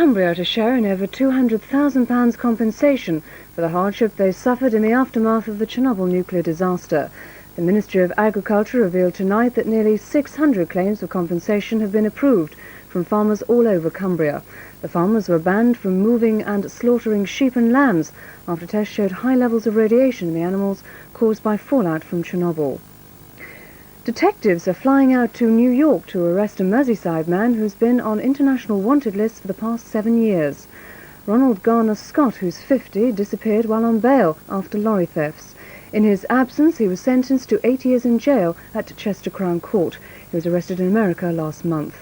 Cumbria to share in over £200,000 compensation for the hardship they suffered in the aftermath of the Chernobyl nuclear disaster. The Ministry of Agriculture revealed tonight that nearly 600 claims for compensation have been approved from farmers all over Cumbria. The farmers were banned from moving and slaughtering sheep and lambs after tests showed high levels of radiation in the animals caused by fallout from Chernobyl. Detectives are flying out to New York to arrest a Merseyside man who's been on international wanted lists for the past 7 years. Ronald Garner Scott, who's 50, disappeared while on bail after lorry thefts. In his absence, he was sentenced to 8 years in jail at Chester Crown Court. He was arrested in America last month.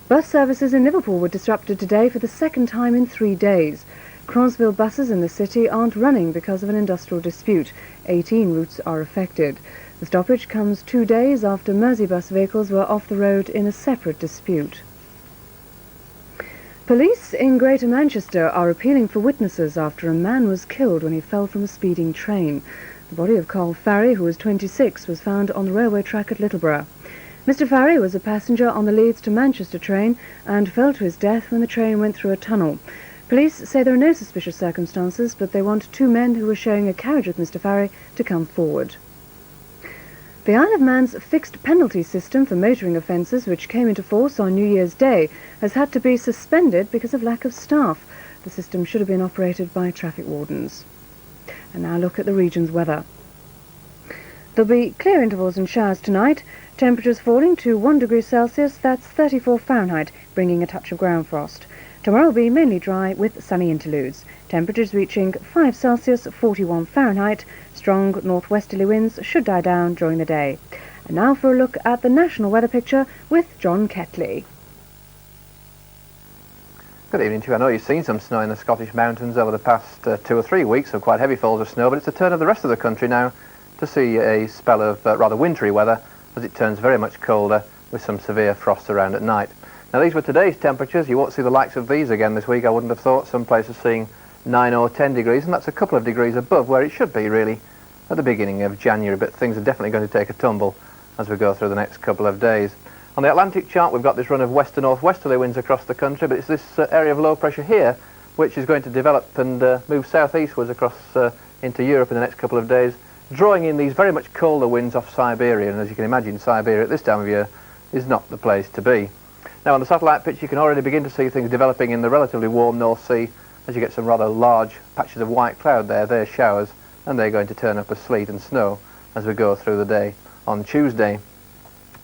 Bus services in Liverpool were disrupted today for the second time in 3 days. Crosville buses in the city aren't running because of an industrial dispute. 18 routes are affected. The stoppage comes 2 days after Merseybus vehicles were off the road in a separate dispute. Police in Greater Manchester are appealing for witnesses after a man was killed when he fell from a speeding train. The body of Carl Farry, who was 26, was found on the railway track at Littleborough. Mr. Farry was a passenger on the Leeds to Manchester train and fell to his death when the train went through a tunnel. Police say there are no suspicious circumstances, but they want 2 men who were sharing a carriage with Mr. Farry to come forward. The Isle of Man's fixed penalty system for motoring offences, which came into force on New Year's Day, has had to be suspended because of lack of staff. The system should have been operated by traffic wardens. And now look at the region's weather. There'll be clear intervals and showers tonight, temperatures falling to 1 degree Celsius, that's 34 Fahrenheit, bringing a touch of ground frost. Tomorrow will be mainly dry with sunny interludes, temperatures reaching 5 Celsius, 41 Fahrenheit. Strong northwesterly winds should die down during the day. And now for a look at the national weather picture with John Kettley. Good evening to you. I know you've seen some snow in the Scottish mountains over the past 2 or 3 weeks, of quite heavy falls of snow, but it's a turn of the rest of the country now to see a spell of rather wintry weather as it turns very much colder with some severe frost around at night. Now these were today's temperatures. You won't see the likes of these again this week, I wouldn't have thought. Some places seeing 9 or 10 degrees, and that's a couple of degrees above where it should be really at the beginning of January, but things are definitely going to take a tumble as we go through the next couple of days. On the Atlantic chart we've got this run of west to northwesterly winds across the country, but it's this area of low pressure here which is going to develop and move southeastwards across into Europe in the next couple of days, drawing in these very much colder winds off Siberia, and as you can imagine, Siberia at this time of year is not the place to be. Now on the satellite pitch you can already begin to see things developing in the relatively warm North Sea as you get some rather large patches of white cloud there. They're showers, and they're going to turn up as sleet and snow as we go through the day on Tuesday.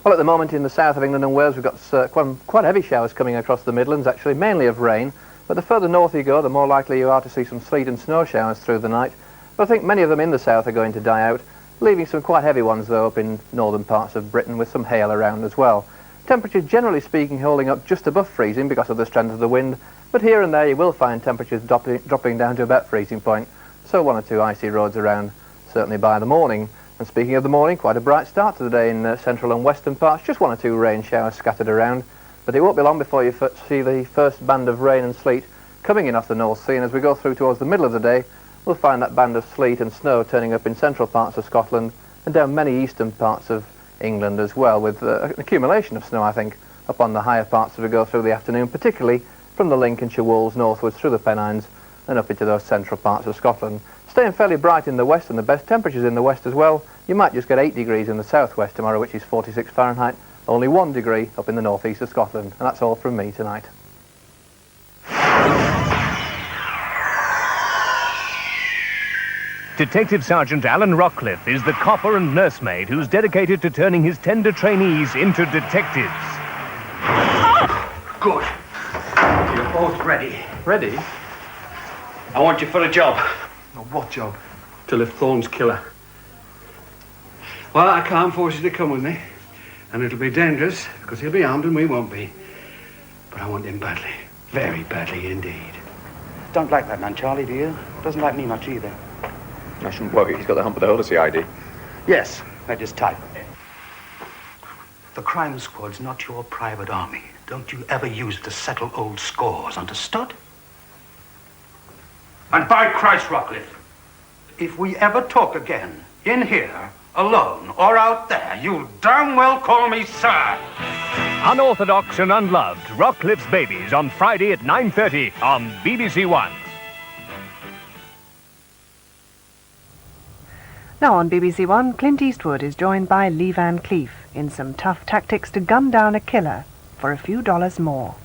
Well, at the moment in the south of England and Wales we've got quite heavy showers coming across the Midlands, actually mainly of rain, but the further north you go the more likely you are to see some sleet and snow showers through the night. But I think many of them in the south are going to die out, leaving some quite heavy ones though up in northern parts of Britain with some hail around as well. Temperatures generally speaking holding up just above freezing because of the strength of the wind, but here and there you will find temperatures dropping down to about freezing point, so 1 or 2 icy roads around certainly by the morning. And speaking of the morning, quite a bright start to the day in central and western parts, just 1 or 2 rain showers scattered around, but it won't be long before you see the first band of rain and sleet coming in off the North Sea, and as we go through towards the middle of the day we'll find that band of sleet and snow turning up in central parts of Scotland and down many eastern parts of England as well, with an accumulation of snow I think up on the higher parts as we go through the afternoon, particularly from the Lincolnshire wolds northwards through the Pennines and up into those central parts of Scotland. Staying fairly bright in the west, and the best temperatures in the west as well. You might just get 8 degrees in the southwest tomorrow, which is 46 Fahrenheit, only 1 degree up in the northeast of Scotland. And that's all from me tonight. Detective Sergeant Alan Rockcliffe is the copper and nursemaid who's dedicated to turning his tender trainees into detectives. Good. You're both ready. Ready? I want you for a job. Oh, what job? To lift Thorne's killer. Well, I can't force you to come with me. And it'll be dangerous, because he'll be armed and we won't be. But I want him badly. Very badly indeed. Don't like that man, Charlie, do you? Doesn't like me much either. I shouldn't worry, he's got the hump of the whole CID. Yes, that is tight. The crime squad's not your private army. Don't you ever use it to settle old scores, understood? And by Christ, Rockcliffe, If we ever talk again, in here, alone, or out there, you'll damn well call me sir. Unorthodox and Unloved, Rockcliffe's Babies on Friday at 9:30 on BBC1. Now on BBC1, Clint Eastwood is joined by Lee Van Cleef in some tough tactics to gun down a killer for a few dollars more.